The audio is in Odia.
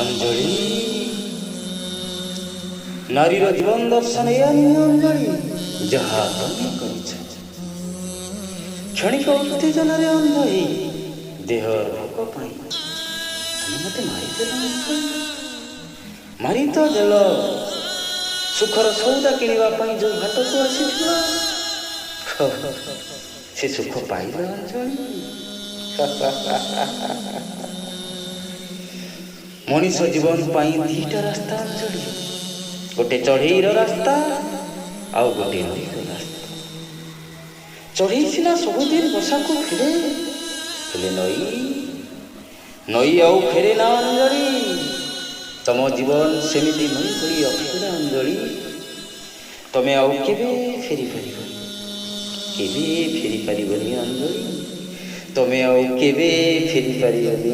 ଅଞ୍ଜଳି ନାରୀର ଜୀବନ ଦର୍ଶନ ଏ ଅଞ୍ଜଳି ଯାହା ତମେ କରିଛ। କ୍ଷଣିକ ଉତ୍ତେଜନାରେ ଅଞ୍ଜଳି ଦେହର ଭୋକ ପାଇଁ ତମେ ମୋତେ ମାରିଦେଲ ଅଞ୍ଜଳି। ମାରି ତ ଦେଲ ସୁଖର ସଉଦା କିଣିବା ପାଇଁ ଯୋଉ ଘାଟକୁ ଆସିଥିଲ ସେ ସୁଖ ପାଇଲ ଅଞ୍ଜଳି। ମଣିଷ ଜୀବନ ପାଇଁ ଦିଟା ରାସ୍ତା ଅଞ୍ଜଳି, ଗୋଟେ ଚଢ଼େଇର ରାସ୍ତା ଆଉ ଗୋଟେ ନଈର ରାସ୍ତା। ଚଢ଼େଇ ସିନା ସବୁଦିନ ବସାକୁ ଫେରେ, ହେଲେ ନଈ ଆଉ ଫେରେ ନା ଅଞ୍ଜଳି। ତମ ଜୀବନ ସେମିତି ନଈ ଭଳି ଅଫେରା ଅଞ୍ଜଳି। ତମେ ଆଉ କେବେ ଫେରିପାରିବନି ଅଞ୍ଜଳି। ତମେ ଆଉ କେବେ ଫେରିପାରିବନି।